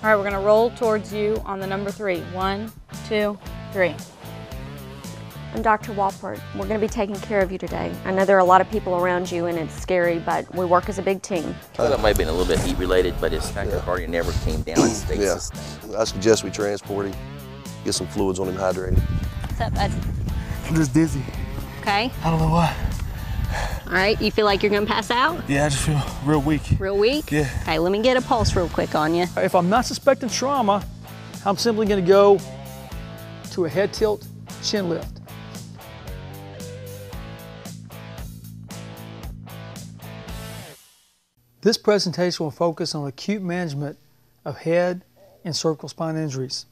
All right, we're gonna roll towards you on the number 3. 1, 2, 3. I'm Dr. Walpert. We're going to be taking care of you today. I know there are a lot of people around you and it's scary, but we work as a big team. Well, it might have been a little bit heat related, but his tachycardia never came down. It stayed sustained. I suggest we transport him, get some fluids on him hydrated. What's up, bud? I'm just dizzy. Okay. I don't know why. All right, you feel like you're going to pass out? Yeah, I just feel real weak. Real weak? Yeah. Okay, let me get a pulse real quick on you. If I'm not suspecting trauma, I'm simply going to go to a head tilt, chin lift. This presentation will focus on acute management of head and cervical spine injuries.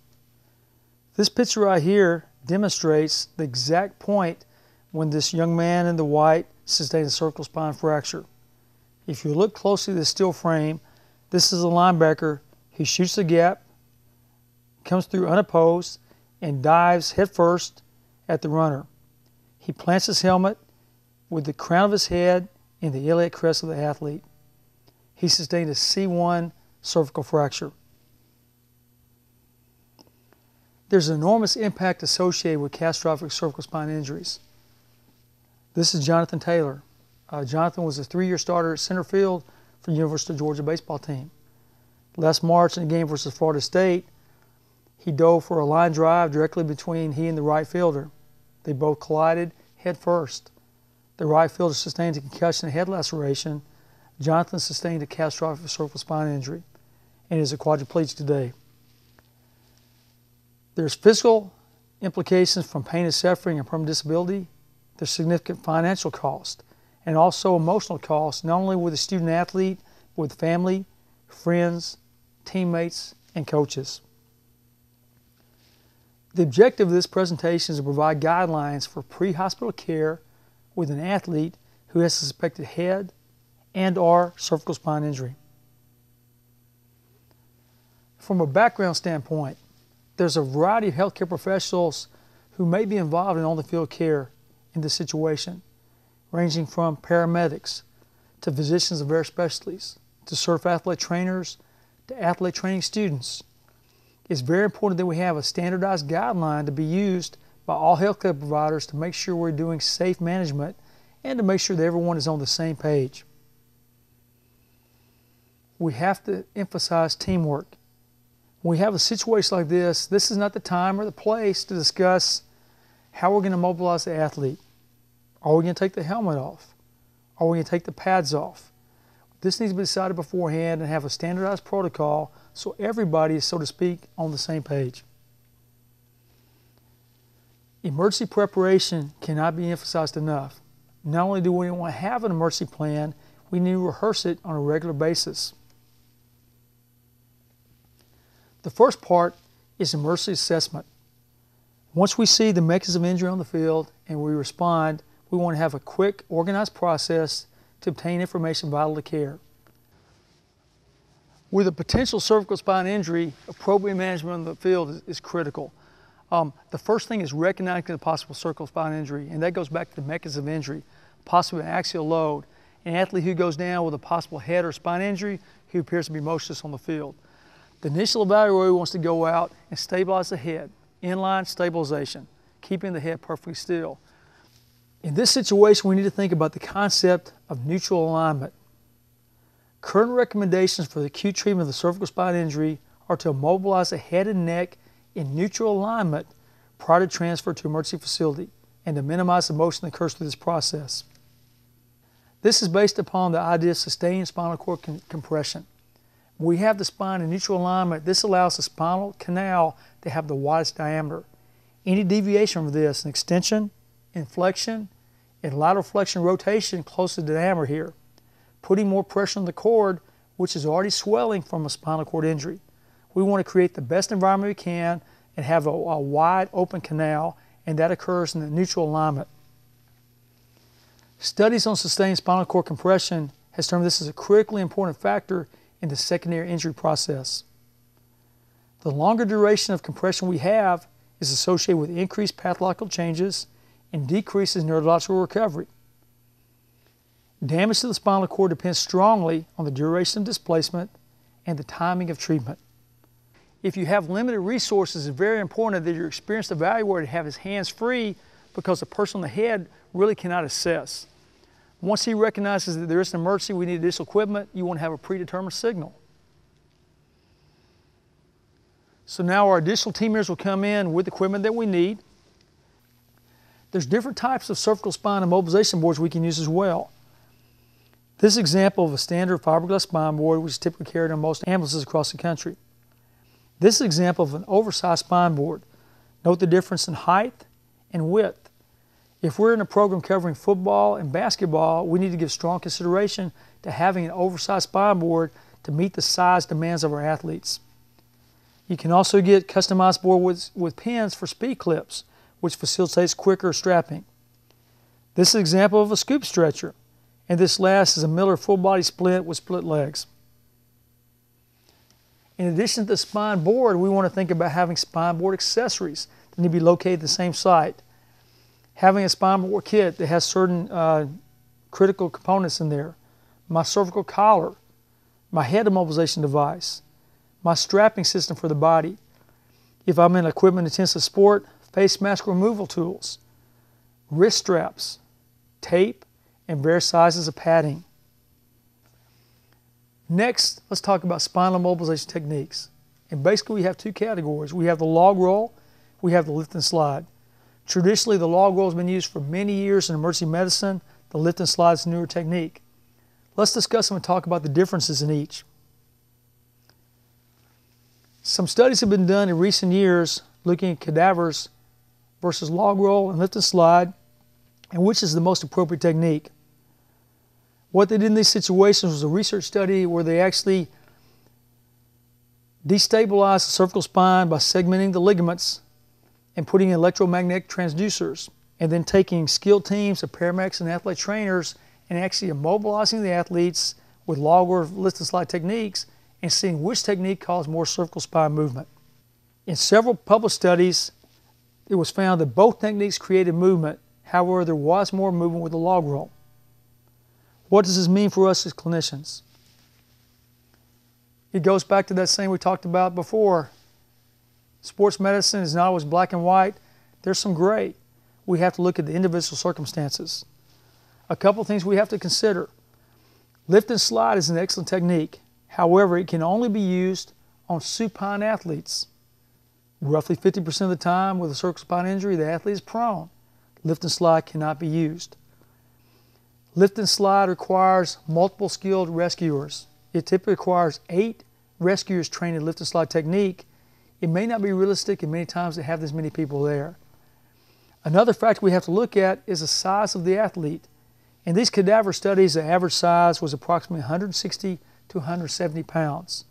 This picture right here demonstrates the exact point when this young man in the white sustained a cervical spine fracture. If you look closely at the still frame, this is a linebacker who shoots the gap, comes through unopposed, and dives headfirst at the runner. He plants his helmet with the crown of his head in the iliac crest of the athlete. He sustained a C1 cervical fracture. There's an enormous impact associated with catastrophic cervical spine injuries. This is Jonathan Taylor. Jonathan was a 3-year starter at center field for the University of Georgia baseball team. Last March in a game versus Florida State, he dove for a line drive directly between he and the right fielder. They both collided head first. The right fielder sustained a concussion and head laceration. Jonathan sustained a catastrophic cervical spine injury and is a quadriplegic today. There's physical implications from pain and suffering and permanent disability. There's significant financial cost and also emotional cost, not only with the student athlete, but with family, friends, teammates, and coaches. The objective of this presentation is to provide guidelines for pre-hospital care with an athlete who has suspected head and/or cervical spine injury. From a background standpoint, there's a variety of healthcare professionals who may be involved in on-the-field care in this situation, ranging from paramedics to physicians of various specialties, to certified athlete trainers, to athlete training students. It's very important that we have a standardized guideline to be used by all healthcare providers to make sure we're doing safe management and to make sure that everyone is on the same page. We have to emphasize teamwork. When we have a situation like this is not the time or the place to discuss how we're going to mobilize the athlete. Are we going to take the helmet off? Are we going to take the pads off? This needs to be decided beforehand and have a standardized protocol so everybody is, so to speak, on the same page. Emergency preparation cannot be emphasized enough. Not only do we want to have an emergency plan, we need to rehearse it on a regular basis. The first part is emergency assessment. Once we see the mechanism of injury on the field and we respond, we want to have a quick, organized process to obtain information vital to care. With a potential cervical spine injury, appropriate management on the field is critical. The first thing is recognizing the possible cervical spine injury, and that goes back to the mechanism of injury, possibly an axial load. An athlete who goes down with a possible head or spine injury who appears to be motionless on the field. The initial evaluator wants to go out and stabilize the head, inline stabilization, keeping the head perfectly still. In this situation, we need to think about the concept of neutral alignment. Current recommendations for the acute treatment of the cervical spine injury are to immobilize the head and neck in neutral alignment prior to transfer to emergency facility and to minimize the motion that occurs through this process. This is based upon the idea of sustained spinal cord compression. When we have the spine in neutral alignment, this allows the spinal canal to have the widest diameter. Any deviation from this, an extension, inflection, and lateral flexion rotation closes the diameter here, putting more pressure on the cord, which is already swelling from a spinal cord injury. We want to create the best environment we can and have a wide open canal, and that occurs in the neutral alignment. Studies on sustained spinal cord compression has determined this is a critically important factor in the secondary injury process. The longer duration of compression we have is associated with increased pathological changes and decreases neurological recovery. Damage to the spinal cord depends strongly on the duration of displacement and the timing of treatment. If you have limited resources, it's very important that your experienced evaluator have his hands free, because the person on the head really cannot assess. Once he recognizes that there is an emergency, we need additional equipment, you want to have a predetermined signal. So now our additional team members will come in with equipment that we need. There's different types of cervical spine immobilization boards we can use as well. This is an example of a standard fiberglass spine board, which is typically carried on most ambulances across the country. This is an example of an oversized spine board. Note the difference in height and width. If we're in a program covering football and basketball, we need to give strong consideration to having an oversized spine board to meet the size demands of our athletes. You can also get customized boards with pins for speed clips, which facilitates quicker strapping. This is an example of a scoop stretcher, and this last is a Miller full body splint with split legs. In addition to the spine board, we want to think about having spine board accessories that need to be located at the same site. Having a spine board kit that has certain critical components in there. My cervical collar, my head immobilization device, my strapping system for the body. If I'm in equipment intensive sport, face mask removal tools, wrist straps, tape, and various sizes of padding. Next, let's talk about spinal immobilization techniques. And basically we have two categories. We have the log roll, we have the lift and slide. Traditionally, the log roll has been used for many years in emergency medicine. The lift and slide is a newer technique. Let's discuss them and talk about the differences in each. Some studies have been done in recent years looking at cadavers versus log roll and lift and slide, and which is the most appropriate technique. What they did in these situations was a research study where they actually destabilized the cervical spine by segmenting the ligaments and putting in electromagnetic transducers, and then taking skilled teams of paramedics and athletic trainers and actually immobilizing the athletes with log or lift and slide techniques and seeing which technique caused more cervical spine movement. In several published studies, it was found that both techniques created movement. However, there was more movement with the log roll. What does this mean for us as clinicians? It goes back to that saying we talked about before. Sports medicine is not always black and white. There's some gray. We have to look at the individual circumstances. A couple things we have to consider. Lift and slide is an excellent technique. However, it can only be used on supine athletes. Roughly 50% of the time with a cervical spine injury, the athlete is prone. Lift and slide cannot be used. Lift and slide requires multiple skilled rescuers. It typically requires 8 rescuers trained in lift and slide technique. It may not be realistic and many times to have this many people there. Another factor we have to look at is the size of the athlete. In these cadaver studies, the average size was approximately 160 to 170 pounds.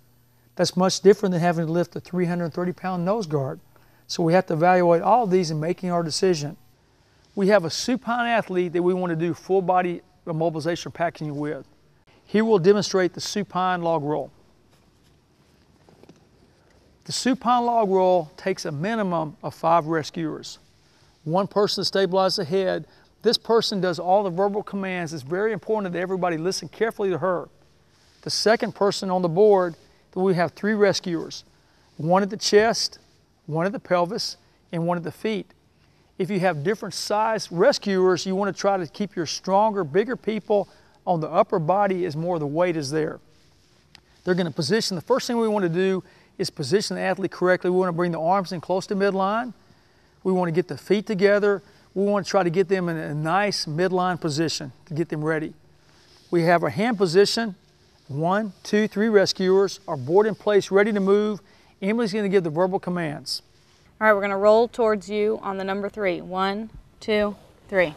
That's much different than having to lift a 330-pound nose guard. So we have to evaluate all of these in making our decision. We have a supine athlete that we want to do full body immobilization packaging with. Here we'll demonstrate the supine log roll. The supine log roll takes a minimum of 5 rescuers. One person to stabilize the head. This person does all the verbal commands. It's very important that everybody listen carefully to her. The second person on the board, we have 3 rescuers. One at the chest, one at the pelvis, and one at the feet. If you have different size rescuers, you want to try to keep your stronger, bigger people on the upper body as more of the weight is there. They're going to position, the first thing we want to do is position the athlete correctly. We want to bring the arms in close to midline. We want to get the feet together. We want to try to get them in a nice midline position to get them ready. We have our hand position, 1, 2, 3 rescuers, our board in place, ready to move. Emily's going to give the verbal commands. All right, we're going to roll towards you on the number 3. 1, 2, 3.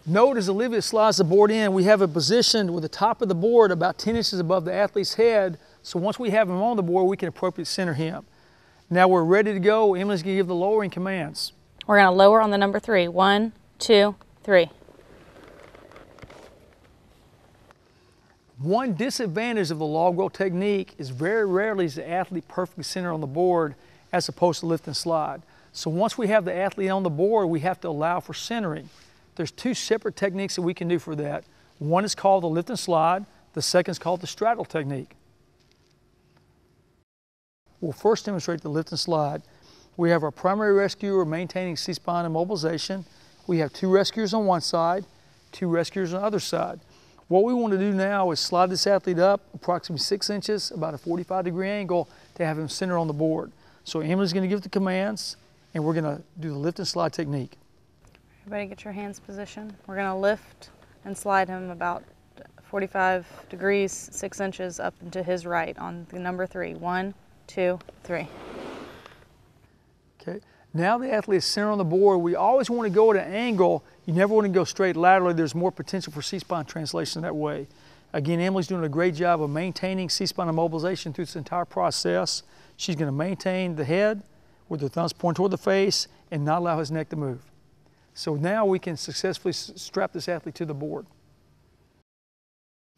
Note as Olivia slides the board in, we have it positioned with the top of the board about 10 inches above the athlete's head. So once we have him on the board, we can appropriately center him. Now we're ready to go. Emily's going to give the lowering commands. We're going to lower on the number 3. 1, 2, 3. One disadvantage of the log roll technique is very rarely is the athlete perfectly centered on the board as opposed to lift and slide. So once we have the athlete on the board, we have to allow for centering. There's 2 separate techniques that we can do for that. One is called the lift and slide. The second is called the straddle technique. We'll first demonstrate the lift and slide. We have our primary rescuer maintaining C-spine immobilization. We have 2 rescuers on one side, 2 rescuers on the other side. What we want to do now is slide this athlete up approximately 6 inches, about a 45-degree angle, to have him centered on the board. So Emily's going to give the commands, and we're going to do the lift and slide technique. Everybody get your hands positioned. We're going to lift and slide him about 45 degrees, 6 inches up into his right on the number 3. 1, 2, 3. Okay. Now the athlete is centered on the board. We always want to go at an angle. You never want to go straight laterally. There's more potential for C-spine translation that way. Again, Emily's doing a great job of maintaining C-spine immobilization through this entire process. She's going to maintain the head with her thumbs pointing toward the face and not allow his neck to move. So now we can successfully strap this athlete to the board.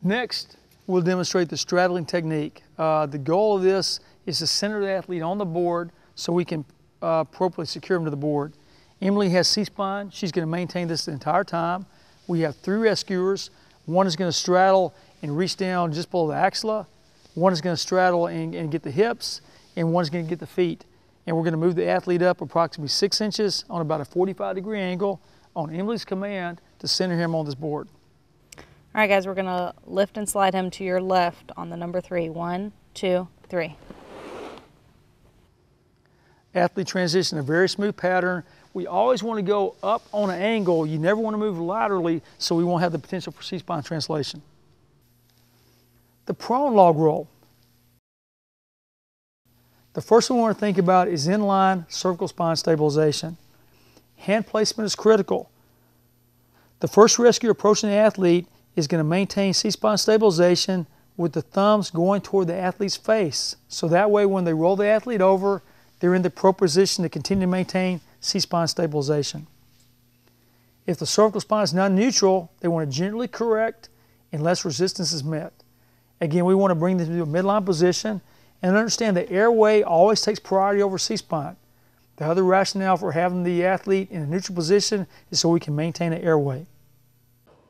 Next, we'll demonstrate the straddling technique. The goal of this is to center the athlete on the board so we can appropriately secure him to the board. Emily has C-spine. She's going to maintain this the entire time. We have 3 rescuers. One is going to straddle and reach down just below the axilla. One is going to straddle and get the hips, and one is going to get the feet. And we're going to move the athlete up approximately 6 inches on about a 45-degree angle on Emily's command to center him on this board. All right, guys, we're going to lift and slide him to your left on the number 3. 1, 2, 3. Athlete transition, a very smooth pattern. We always want to go up on an angle. You never want to move laterally, so we won't have the potential for C-spine translation. The prone log roll. The first one we want to think about is inline cervical spine stabilization. Hand placement is critical. The first rescuer approaching the athlete is going to maintain C-spine stabilization with the thumbs going toward the athlete's face. So that way when they roll the athlete over, they're in the appropriate position to continue to maintain C-spine stabilization. If the cervical spine is non-neutral, they want to gently correct unless resistance is met. Again, we want to bring them to a midline position and understand that airway always takes priority over C-spine. The other rationale for having the athlete in a neutral position is so we can maintain an airway.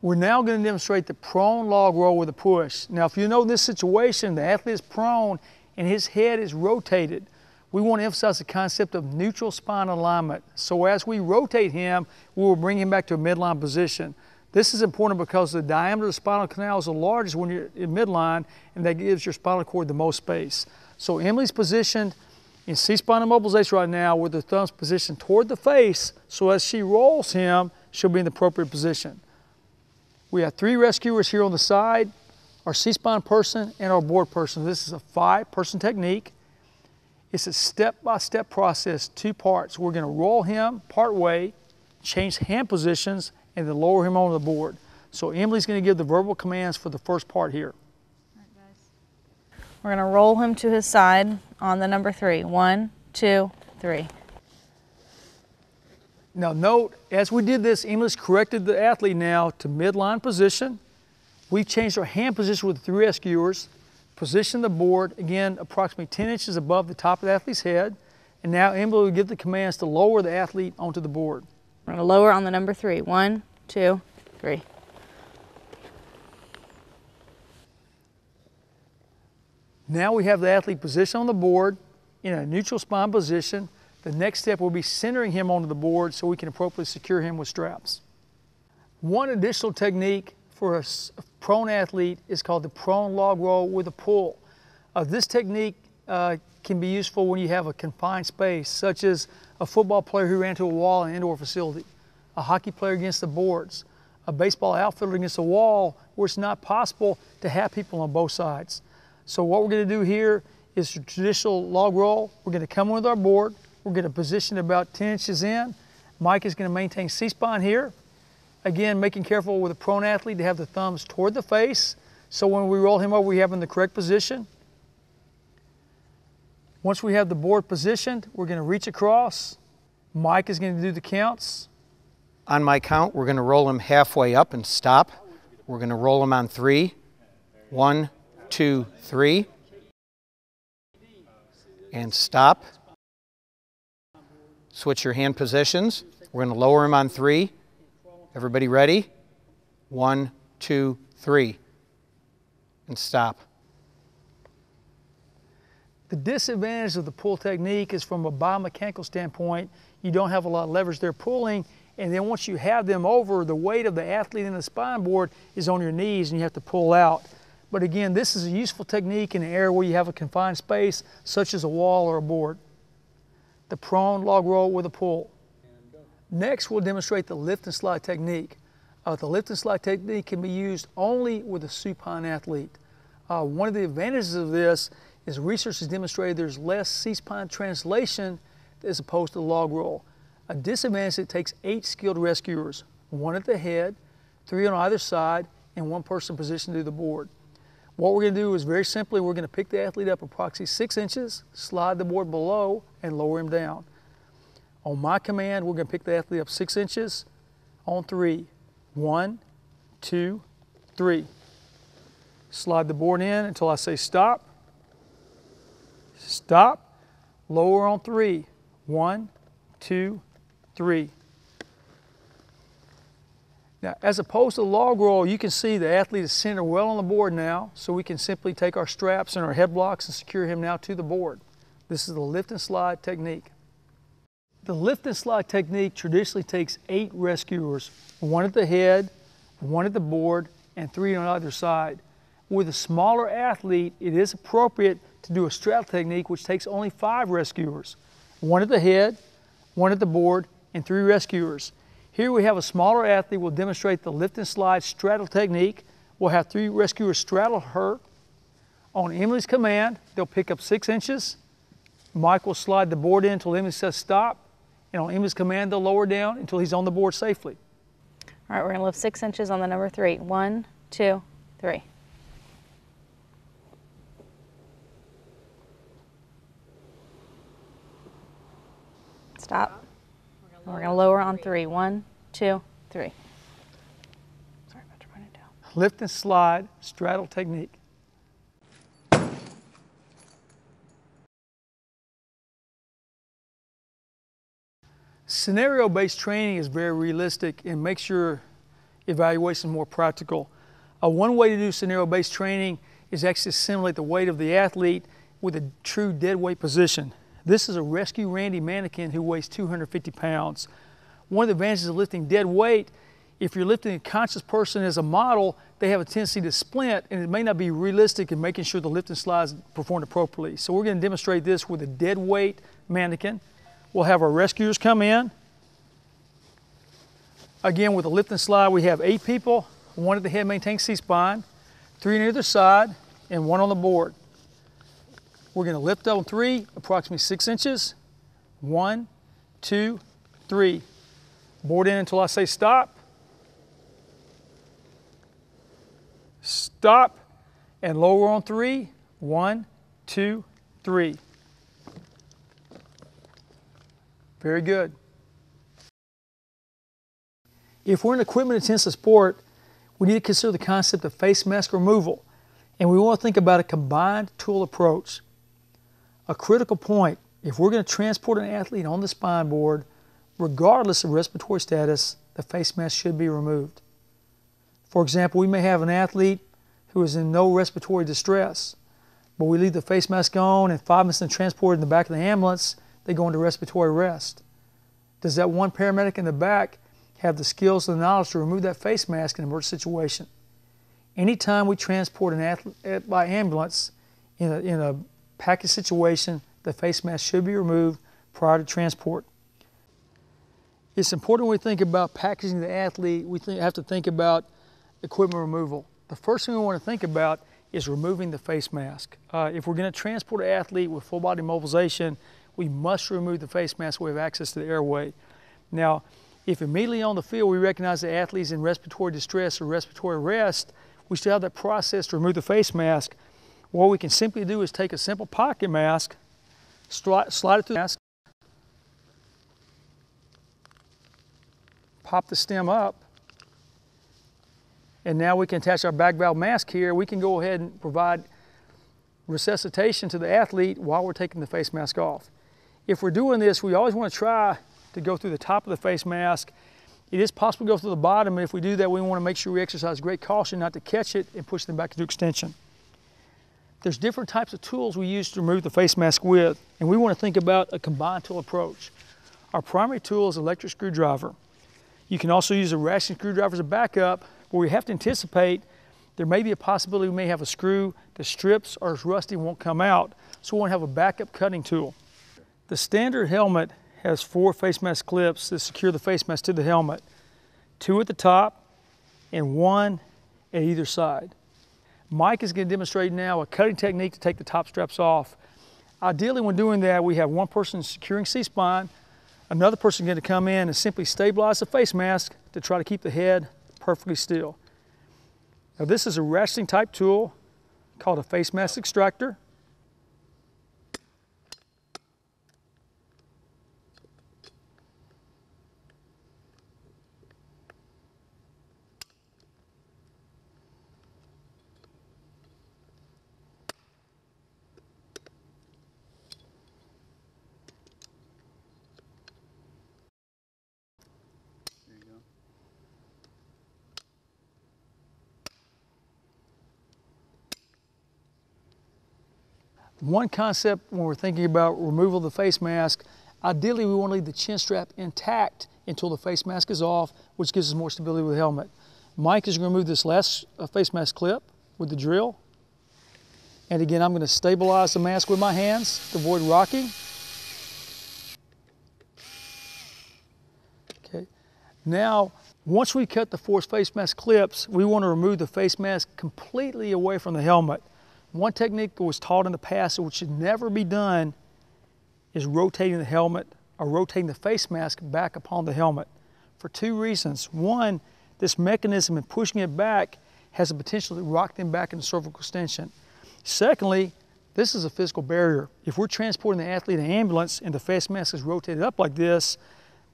We're now going to demonstrate the prone log roll with a push. Now, if you know this situation, the athlete is prone and his head is rotated. We want to emphasize the concept of neutral spine alignment. So as we rotate him, we will bring him back to a midline position. This is important because the diameter of the spinal canal is the largest when you're in midline, and that gives your spinal cord the most space. So Emily's positioned in C-spine immobilization right now with her thumbs positioned toward the face, so as she rolls him, she'll be in the appropriate position. We have 3 rescuers here on the side, our C-spine person and our board person. This is a 5-person technique. It's a step-by-step process, 2 parts. We're going to roll him part way, change hand positions, and then lower him onto the board. So Emily's going to give the verbal commands for the first part here. All right, guys. We're going to roll him to his side on the number 3. 1, 2, 3. Now note, as we did this, Emily's corrected the athlete now to midline position. We've changed our hand position with the 3 rescuers. Position the board, again, approximately 10 inches above the top of the athlete's head. And now Emily will give the commands to lower the athlete onto the board. We're going to lower on the number 3. 1, 2, 3. Now we have the athlete positioned on the board in a neutral spine position. The next step will be centering him onto the board so we can appropriately secure him with straps. One additional technique for a prone athlete is called the prone log roll with a pull. This technique can be useful when you have a confined space, such as a football player who ran into a wall in an indoor facility, a hockey player against the boards, a baseball outfielder against a wall where it's not possible to have people on both sides. So what we're going to do here is the traditional log roll. We're going to come with our board. We're going to position about 10 inches in. Mike is going to maintain C-spine here. Again, making careful with a prone athlete to have the thumbs toward the face, so when we roll him over, we have him in the correct position. Once we have the board positioned, we're going to reach across. Mike is going to do the counts. On my count, we're going to roll him halfway up and stop. We're going to roll him on 3. 1, 2, 3. And stop. Switch your hand positions. We're going to lower him on 3. Everybody ready? 1, 2, 3. And stop. The disadvantage of the pull technique is from a biomechanical standpoint, you don't have a lot of leverage there pulling, and then once you have them over, the weight of the athlete in the spine board is on your knees and you have to pull out. But again, this is a useful technique in an area where you have a confined space, such as a wall or a board. The prone log roll with a pull. Next, we'll demonstrate the lift and slide technique. The lift and slide technique can be used only with a supine athlete. One of the advantages of this is research has demonstrated there's less C-spine translation as opposed to the log roll. A disadvantage is it takes 8 skilled rescuers, 1 at the head, 3 on either side, and 1 person positioned to the board. What we're going to do is very simply, we're going to pick the athlete up approximately 6 inches, slide the board below, and lower him down. On my command, we're going to pick the athlete up 6 inches on 3. 1, 2, 3. Slide the board in until I say stop. Stop. Lower on 3. 1, 2, 3. Now, as opposed to the log roll, you can see the athlete is centered well on the board now, so we can simply take our straps and our head blocks and secure him now to the board. This is the lift and slide technique. The lift and slide technique traditionally takes 8 rescuers, 1 at the head, 1 at the board, and 3 on either side. With a smaller athlete, it is appropriate to do a straddle technique which takes only 5 rescuers, 1 at the head, 1 at the board, and 3 rescuers. Here we have a smaller athlete. We'll demonstrate the lift and slide straddle technique. We'll have 3 rescuers straddle her. On Emily's command, they'll pick up 6 inches. Mike will slide the board in until Emily says stop. And on Emily's command, they'll lower down until he's on the board safely. All right, we're gonna lift 6 inches on the number 3. 1, 2, 3. Stop. We're gonna lower on 3. 1, 2, 3. Sorry about to run it down. Lift and slide straddle technique. Scenario-based training is very realistic and makes your evaluation more practical. One way to do scenario-based training is actually to simulate the weight of the athlete with a true dead weight position. This is a Rescue Randy mannequin who weighs 250 pounds. One of the advantages of lifting dead weight, if you're lifting a conscious person as a model, they have a tendency to splint, and it may not be realistic in making sure the lift and slide is performed appropriately. So we're going to demonstrate this with a dead weight mannequin. We'll have our rescuers come in. Again, with the lift and slide, we have 8 people. 1 at the head maintains C-spine, 3 on either side, and 1 on the board. We're going to lift on 3, approximately 6 inches. 1, 2, 3. Board in until I say stop. Stop, and lower on 3. 1, 2, 3. Very good. If we're in equipment-intensive sport, we need to consider the concept of face mask removal, and we want to think about a combined tool approach. A critical point, if we're going to transport an athlete on the spine board, regardless of respiratory status, the face mask should be removed. For example, we may have an athlete who is in no respiratory distress, but we leave the face mask on and 5 minutes in transport in the back of the ambulance, they go into respiratory arrest. Does that one paramedic in the back have the skills and the knowledge to remove that face mask in an emergency situation? Anytime we transport an athlete by ambulance in a package situation, the face mask should be removed prior to transport. It's important when we think about packaging the athlete, we have to think about equipment removal. The first thing we want to think about is removing the face mask. If we're going to transport an athlete with full body mobilization, we must remove the face mask so we have access to the airway. Now, if immediately on the field we recognize the athlete is in respiratory distress or respiratory arrest, we still have that process to remove the face mask. What we can simply do is take a simple pocket mask, slide it through the mask, pop the stem up, and now we can attach our back valve mask here. We can go ahead and provide resuscitation to the athlete while we're taking the face mask off. If we're doing this, we always want to try to go through the top of the face mask. It is possible to go through the bottom, and if we do that, we want to make sure we exercise great caution not to catch it and push them back into extension. There's different types of tools we use to remove the face mask with, and we want to think about a combined tool approach. Our primary tool is an electric screwdriver. You can also use a ratchet screwdriver as a backup, but we have to anticipate there may be a possibility we may have a screw that strips or is rusty and won't come out, so we want to have a backup cutting tool. The standard helmet has 4 face mask clips that secure the face mask to the helmet, 2 at the top and 1 at either side. Mike is going to demonstrate now a cutting technique to take the top straps off. Ideally, when doing that, we have one person securing C-spine, another person going to come in and simply stabilize the face mask to try to keep the head perfectly still. Now, this is a ratcheting type tool called a face mask extractor. One concept when we're thinking about removal of the face mask, ideally we want to leave the chin strap intact until the face mask is off, which gives us more stability with the helmet. Mike is going to remove this last face mask clip with the drill. And again, I'm going to stabilize the mask with my hands to avoid rocking. Okay. Now, once we cut the 4 face mask clips, we want to remove the face mask completely away from the helmet. One technique that was taught in the past, which should never be done, is rotating the helmet or rotating the face mask back upon the helmet for 2 reasons. One, this mechanism in pushing it back has the potential to rock them back into cervical extension. Secondly, this is a physical barrier. If we're transporting the athlete in an ambulance and the face mask is rotated up like this,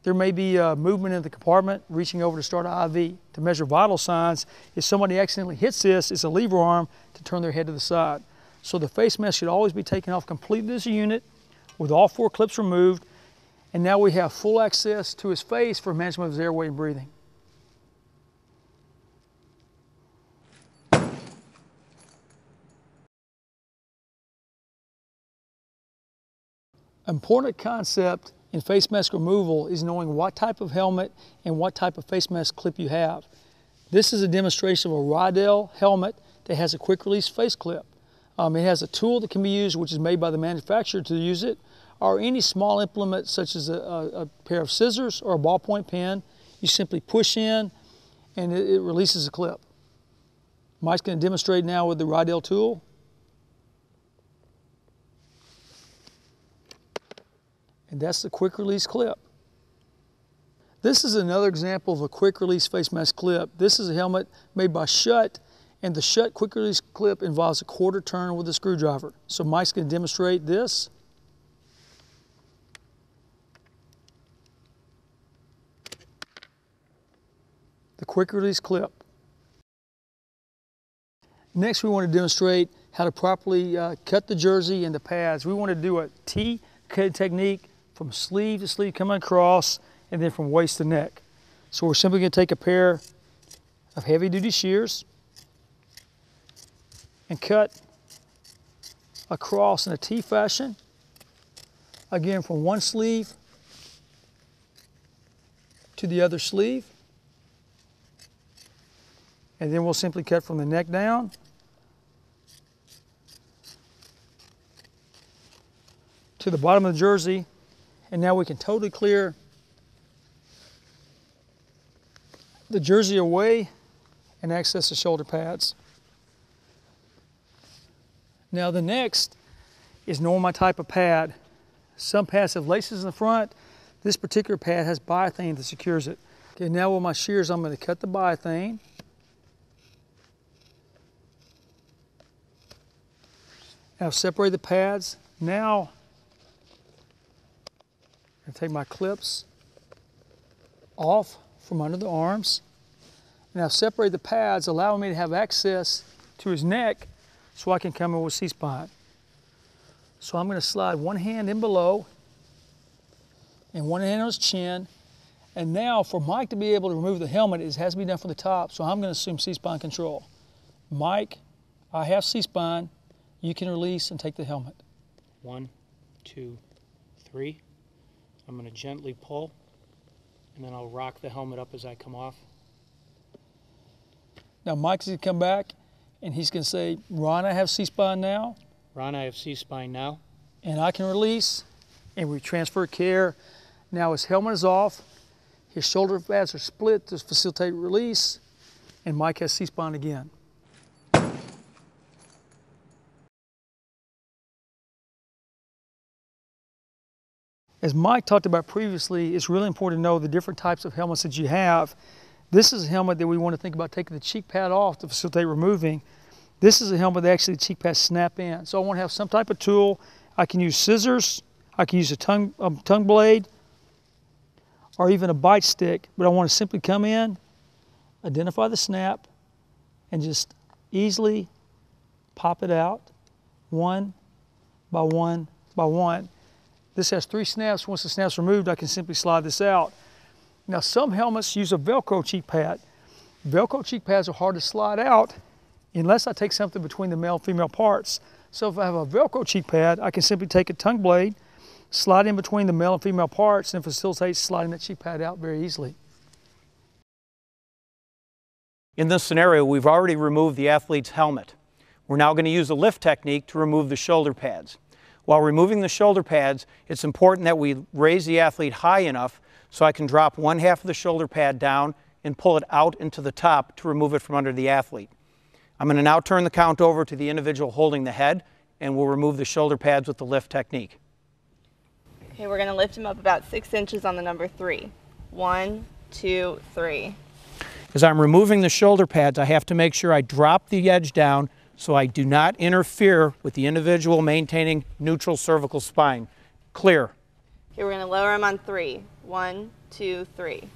there may be a movement in the compartment reaching over to start an IV to measure vital signs. If somebody accidentally hits this, it's a lever arm to turn their head to the side. So the face mask should always be taken off completely as a unit with all 4 clips removed. And now we have full access to his face for management of his airway and breathing. Important concept in face mask removal is knowing what type of helmet and what type of face mask clip you have. This is a demonstration of a Rydell helmet that has a quick release face clip. It has a tool that can be used, which is made by the manufacturer to use it, or any small implement such as a pair of scissors or a ballpoint pen. You simply push in and it releases the clip. Mike's going to demonstrate now with the Rydell tool. And that's the quick release clip. This is another example of a quick release face mask clip. This is a helmet made by Schutt, and the Schutt quick release clip involves a 1/4 turn with a screwdriver. So Mike's going to demonstrate this. The quick release clip. Next, we want to demonstrate how to properly cut the jersey and the pads. We want to do a T-cut technique from sleeve to sleeve coming across and then from waist to neck. So we're simply going to take a pair of heavy-duty shears and cut across in a T fashion, again from one sleeve to the other sleeve. And then we'll simply cut from the neck down to the bottom of the jersey. And now we can totally clear the jersey away and access the shoulder pads. Now the next is knowing my type of pad. Some pads have laces in the front. This particular pad has biothane that secures it. Okay, now with my shears, I'm going to cut the biothane. I've separated the pads. Now I'm going to take my clips off from under the arms. And I've separated the pads, allowing me to have access to his neck so I can come in with C-spine. So I'm going to slide one hand in below and one hand on his chin. And now for Mike to be able to remove the helmet, it has to be done from the top, so I'm going to assume C-spine control. Mike, I have C-spine. You can release and take the helmet. 1, 2, 3. I'm going to gently pull, and then I'll rock the helmet up as I come off. Now Mike's going to come back, and he's going to say, Ron, I have C-spine now. Ron, I have C-spine now. And I can release, and we transfer care. Now his helmet is off, his shoulder pads are split to facilitate release, and Mike has C-spine again. As Mike talked about previously, it's really important to know the different types of helmets that you have. This is a helmet that we want to think about taking the cheek pad off to facilitate removing. This is a helmet that actually the cheek pads snap in. So I want to have some type of tool. I can use scissors, I can use a tongue blade, or even a bite stick, but I want to simply come in, identify the snap, and just easily pop it out, one by one by one. This has 3 snaps. Once the snap's removed, I can simply slide this out. Now, some helmets use a Velcro cheek pad. Velcro cheek pads are hard to slide out unless I take something between the male and female parts. So if I have a Velcro cheek pad, I can simply take a tongue blade, slide in between the male and female parts, and facilitate sliding that cheek pad out very easily. In this scenario, we've already removed the athlete's helmet. We're now going to use a lift technique to remove the shoulder pads. While removing the shoulder pads, it's important that we raise the athlete high enough so I can drop one half of the shoulder pad down and pull it out into the top to remove it from under the athlete. I'm going to now turn the count over to the individual holding the head, and we'll remove the shoulder pads with the lift technique. Okay, we're going to lift him up about 6 inches on the number 3. 1, 2, 3. As I'm removing the shoulder pads, I have to make sure I drop the edge down so I do not interfere with the individual maintaining neutral cervical spine. Clear. Okay, we're going to lower him on 3. 1, 2, 3.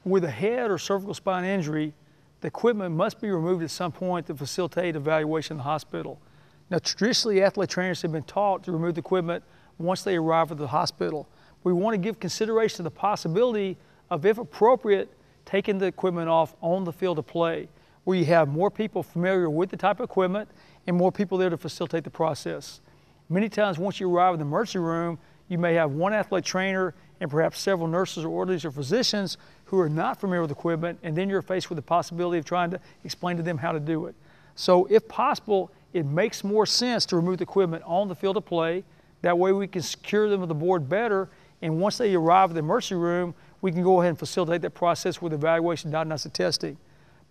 With a head or cervical spine injury, the equipment must be removed at some point to facilitate evaluation in the hospital. Now, traditionally, athlete trainers have been taught to remove the equipment once they arrive at the hospital. We want to give consideration to the possibility of, if appropriate, taking the equipment off on the field of play, where you have more people familiar with the type of equipment and more people there to facilitate the process. Many times, once you arrive in the emergency room, you may have one athlete trainer and perhaps several nurses or orderlies or physicians who are not familiar with equipment, and then you're faced with the possibility of trying to explain to them how to do it. So if possible, it makes more sense to remove the equipment on the field of play. That way we can secure them with the board better, and once they arrive at the emergency room, we can go ahead and facilitate that process with evaluation, diagnostic testing.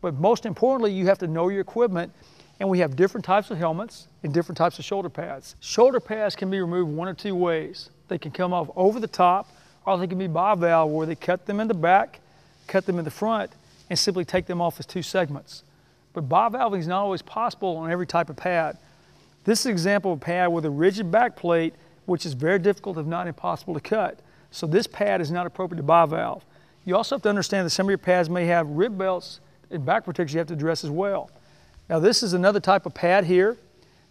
But most importantly, you have to know your equipment, and we have different types of helmets and different types of shoulder pads. Shoulder pads can be removed one of 2 ways. They can come off over the top, or they can be bivalve, where they cut them in the back, cut them in the front, and simply take them off as 2 segments. But bivalving is not always possible on every type of pad. This is an example of a pad with a rigid back plate, which is very difficult, if not impossible, to cut. So this pad is not appropriate to bivalve. You also have to understand that some of your pads may have rib belts and back protection you have to address as well. Now this is another type of pad here.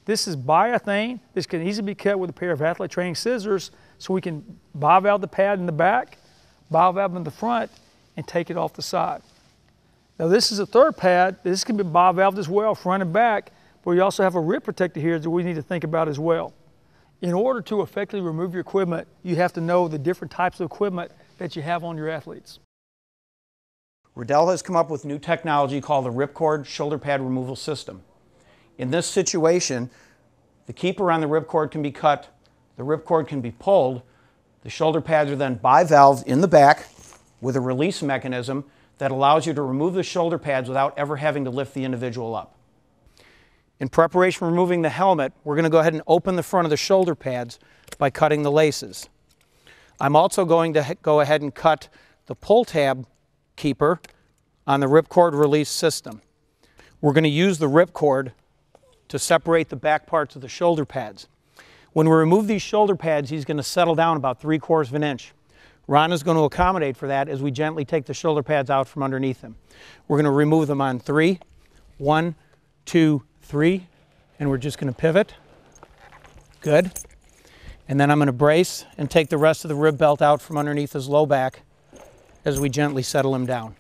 This is biathane. This can easily be cut with a pair of athlete training scissors, so we can bivalve the pad in the back, bivalve in the front, and take it off the side. Now this is a third pad. This can be bivalved as well, front and back, but we also have a rib protector here that we need to think about as well. In order to effectively remove your equipment, you have to know the different types of equipment that you have on your athletes. Riddell has come up with new technology called the ripcord shoulder pad removal system. In this situation, the keeper on the ripcord can be cut, the ripcord can be pulled, the shoulder pads are then bivalved in the back with a release mechanism that allows you to remove the shoulder pads without ever having to lift the individual up. In preparation for removing the helmet, we're going to go ahead and open the front of the shoulder pads by cutting the laces. I'm also going to go ahead and cut the pull tab keeper on the ripcord release system. We're going to use the ripcord to separate the back parts of the shoulder pads. When we remove these shoulder pads, he's going to settle down about 3/4 of an inch. Ron is going to accommodate for that as we gently take the shoulder pads out from underneath him. We're going to remove them on 3. 1, 2, 3, and we're just going to pivot. Good. And then I'm going to brace and take the rest of the rib belt out from underneath his low back as we gently settle him down.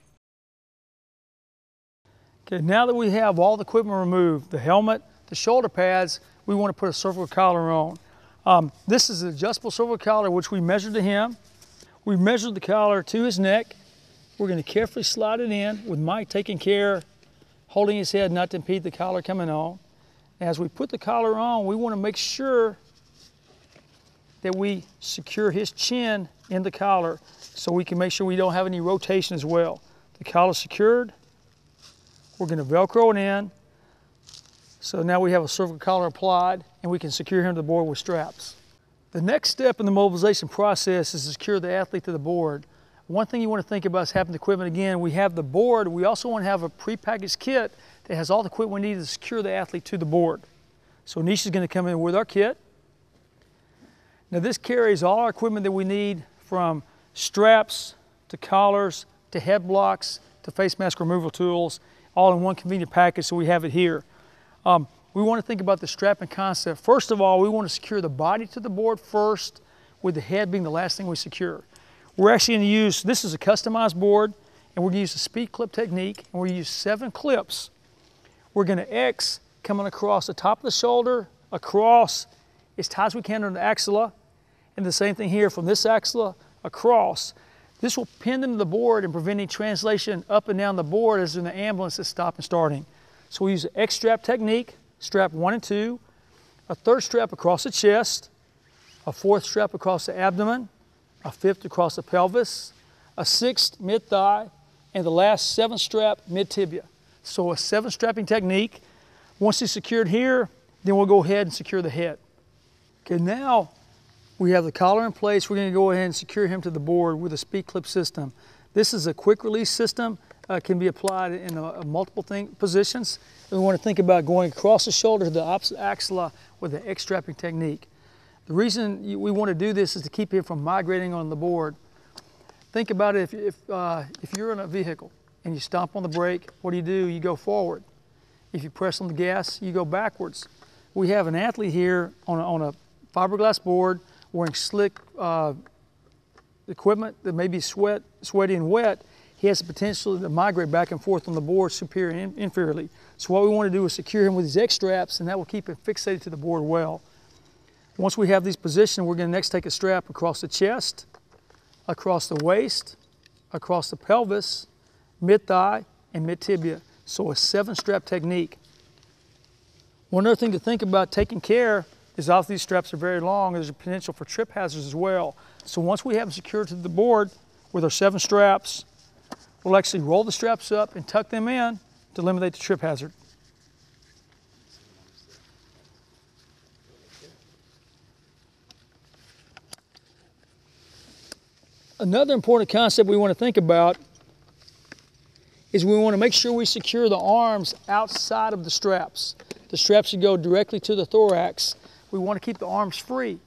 Okay, now that we have all the equipment removed, the helmet, the shoulder pads, we want to put a cervical collar on. This is an adjustable cervical collar which we measured to him. We measured the collar to his neck. We're going to carefully slide it in with Mike taking care, holding his head not to impede the collar coming on. As we put the collar on, we want to make sure that we secure his chin in the collar so we can make sure we don't have any rotation as well. The collar secured. We're going to Velcro it in. So now we have a cervical collar applied and we can secure him to the board with straps. The next step in the mobilization process is to secure the athlete to the board. One thing you want to think about is having the equipment again. We have the board. We also want to have a prepackaged kit that has all the equipment we need to secure the athlete to the board. So Nisha's going to come in with our kit. Now this carries all our equipment that we need, from straps to collars to head blocks to face mask removal tools, all in one convenient package, so we have it here. We want to think about the strapping concept. First of all, we want to secure the body to the board first, with the head being the last thing we secure. We're actually going to use, this is a customized board, and we're going to use the speed clip technique, and we're going to use 7 clips. We're going to X coming across the top of the shoulder, across as tight as we can on the axilla, and the same thing here from this axilla across. This will pin them to the board and prevent any translation up and down the board as in the ambulance is stopping and starting. So we use the X strap technique, strap 1 and 2, a 3rd strap across the chest, a 4th strap across the abdomen, a 5th across the pelvis, a 6th mid-thigh, and the last 7th strap mid-tibia. So a 7 strapping technique. Once it's secured here, then we'll go ahead and secure the head. Okay, now we have the collar in place. We're going to go ahead and secure him to the board with a speed clip system. This is a quick release system. Can be applied in multiple positions. And we want to think about going across the shoulder to the opposite axilla with the X strapping technique. The reason we want to do this is to keep him from migrating on the board. Think about it, if you're in a vehicle and you stomp on the brake, what do? You go forward. If you press on the gas, you go backwards. We have an athlete here on a fiberglass board wearing slick equipment that may be sweaty and wet. He has the potential to migrate back and forth on the board superior and inferiorly. So what we want to do is secure him with these X straps, and that will keep him fixated to the board well. Once we have these positioned, we're going to next take a strap across the chest, across the waist, across the pelvis, mid-thigh, and mid-tibia. So a 7 strap technique. One other thing to think about taking care is, obviously these straps are very long, there's a potential for trip hazards as well. So once we have them secured to the board with our 7 straps, we'll actually roll the straps up and tuck them in to eliminate the trip hazard. Another important concept we want to think about is we want to make sure we secure the arms outside of the straps. The straps should go directly to the thorax. We want to keep the arms free.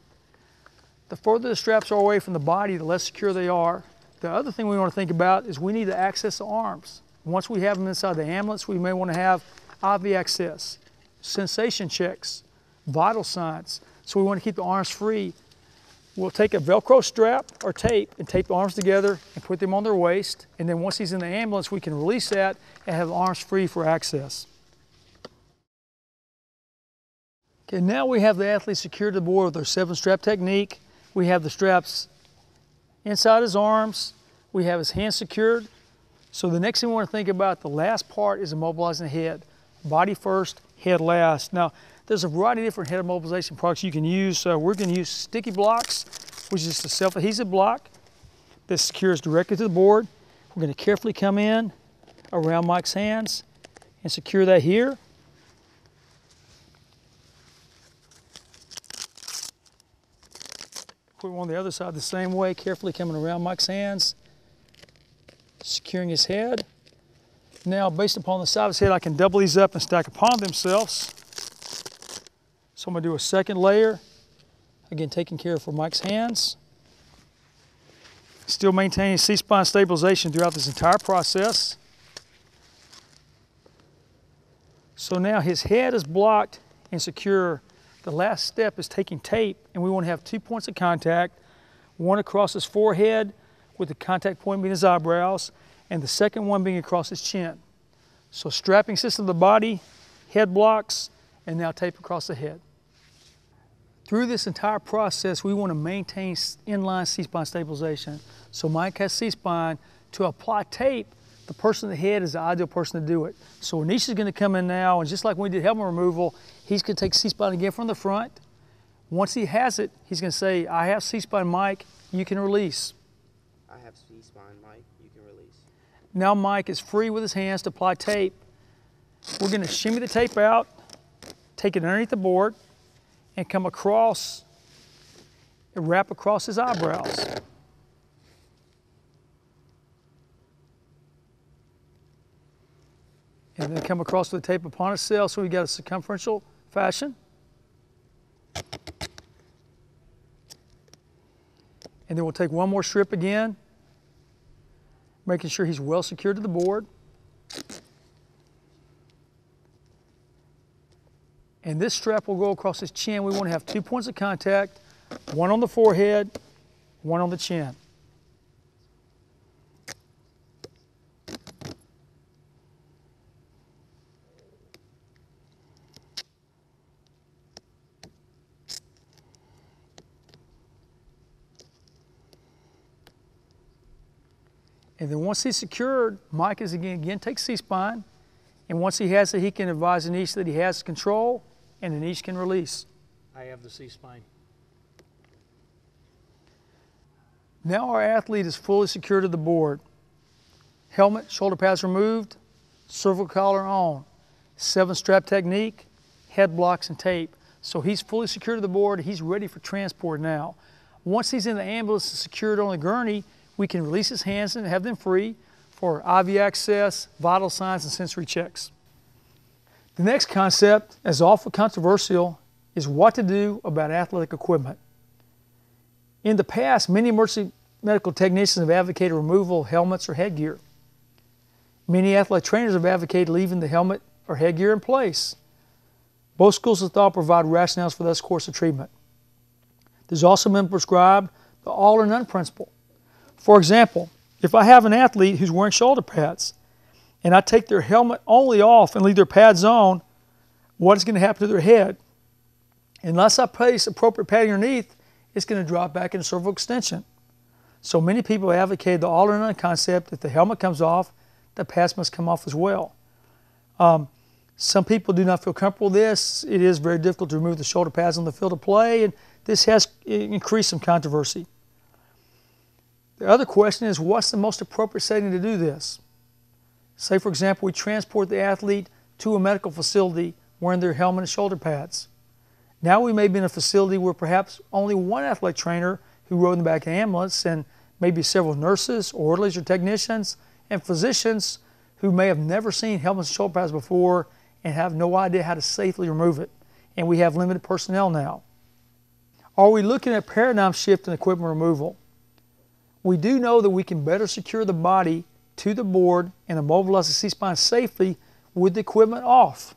The further the straps are away from the body, the less secure they are. The other thing we want to think about is we need to access the arms. Once we have them inside the ambulance, we may want to have IV access, sensation checks, vital signs. So we want to keep the arms free. We'll take a Velcro strap or tape and tape the arms together and put them on their waist. And then once he's in the ambulance, we can release that and have the arms free for access. Okay, now we have the athlete secured to the board with our 7 strap technique. We have the straps inside his arms. We have his hands secured. So the next thing we want to think about, the last part, is immobilizing the head. Body first, head last. Now, there's a variety of different head immobilization products you can use. We're going to use sticky blocks, which is just a self-adhesive block that secures directly to the board. We're going to carefully come in around Mike's hands and secure that here. Put one on the other side the same way, carefully coming around Mike's hands, securing his head. Now, based upon the side of his head, I can double these up and stack upon themselves. So I'm going to do a second layer, again taking care for Mike's hands. Still maintaining C-spine stabilization throughout this entire process. So now his head is blocked and secure. The last step is taking tape, and we want to have 2 points of contact, one across his forehead, with the contact point being his eyebrows, and the second one being across his chin. So strapping system of the body, head blocks, and now tape across the head. Through this entire process, we want to maintain inline C-spine stabilization. So Mike has C-spine. To apply tape, the person in the head is the ideal person to do it. So Anish is going to come in now, and just like when we did helmet removal, he's going to take C-spine again from the front. Once he has it, he's going to say, I have C-spine, Mike, you can release. I have C-spine, Mike, you can release. Now Mike is free with his hands to apply tape. We're going to shimmy the tape out, take it underneath the board, and come across and wrap across his eyebrows. And then come across with the tape upon itself, so we got a circumferential fashion. And then we'll take one more strip again, making sure he's well secured to the board. And this strap will go across his chin. We want to have 2 points of contact, one on the forehead, one on the chin. And then once he's secured, Mike is again takes C-spine, and once he has it, he can advise Anish that he has control, and Anish can release. I have the C-spine. Now our athlete is fully secured to the board. Helmet, shoulder pads removed, cervical collar on, 7-strap technique, head blocks and tape. So he's fully secured to the board, he's ready for transport now. Once he's in the ambulance and secured on the gurney, we can release his hands and have them free for IV access, vital signs, and sensory checks. The next concept, as awful controversial, is what to do about athletic equipment. In the past, many emergency medical technicians have advocated removal of helmets or headgear. Many athletic trainers have advocated leaving the helmet or headgear in place. Both schools of thought provide rationales for this course of treatment. There's also been prescribed the all or none principle. For example, if I have an athlete who's wearing shoulder pads and I take their helmet only off and leave their pads on, what is going to happen to their head? Unless I place appropriate padding underneath, it's going to drop back into cervical extension. So many people advocate the all or none concept. If the helmet comes off, the pads must come off as well. Some people do not feel comfortable with this. It is very difficult to remove the shoulder pads on the field of play, and this has increased some controversy. The other question is, what's the most appropriate setting to do this? Say, for example, we transport the athlete to a medical facility wearing their helmet and shoulder pads. Now we may be in a facility where perhaps only one athletic trainer who rode in the back of the ambulance, and maybe several nurses, orderlies, or technicians, and physicians who may have never seen helmets and shoulder pads before and have no idea how to safely remove it. And we have limited personnel now. Are we looking at paradigm shift in equipment removal? We do know that we can better secure the body to the board and immobilize the C-spine safely with the equipment off.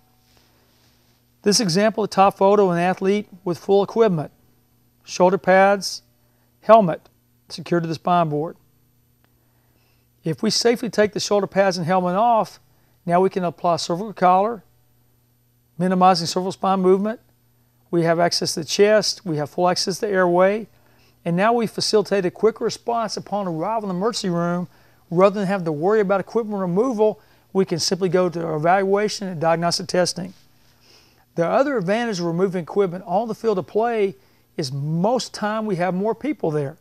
This example, the top photo of an athlete with full equipment, shoulder pads, helmet secured to the spine board. If we safely take the shoulder pads and helmet off, now we can apply cervical collar, minimizing cervical spine movement. We have access to the chest, we have full access to the airway, and now we facilitate a quick response upon arrival in the emergency room. Rather than having to worry about equipment removal, we can simply go to evaluation and diagnostic testing. The other advantage of removing equipment on the field of play is most time we have more people there.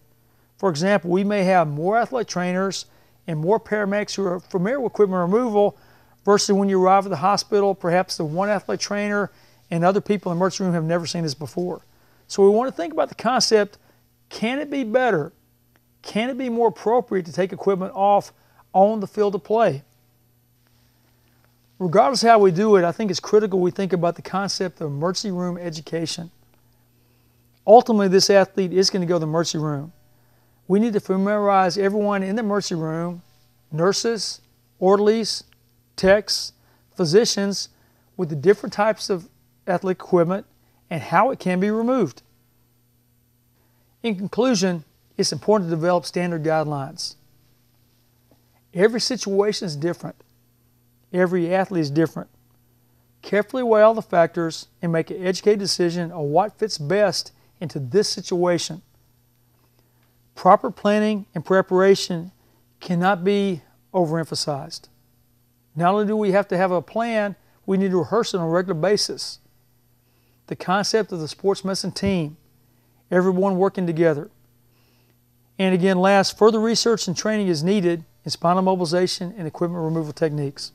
For example, we may have more athletic trainers and more paramedics who are familiar with equipment removal versus when you arrive at the hospital, perhaps the one athletic trainer and other people in the emergency room have never seen this before. So we want to think about the concept, can it be better? Can it be more appropriate to take equipment off on the field of play? Regardless of how we do it, I think it's critical we think about the concept of emergency room education. Ultimately, this athlete is going to go to the emergency room. We need to familiarize everyone in the emergency room, nurses, orderlies, techs, physicians, with the different types of athletic equipment and how it can be removed. In conclusion, it's important to develop standard guidelines. Every situation is different. Every athlete is different. Carefully weigh all the factors and make an educated decision on what fits best into this situation. Proper planning and preparation cannot be overemphasized. Not only do we have to have a plan, we need to rehearse it on a regular basis. The concept of the sports medicine team, everyone working together. And again, last, further research and training is needed in spinal mobilization and equipment removal techniques.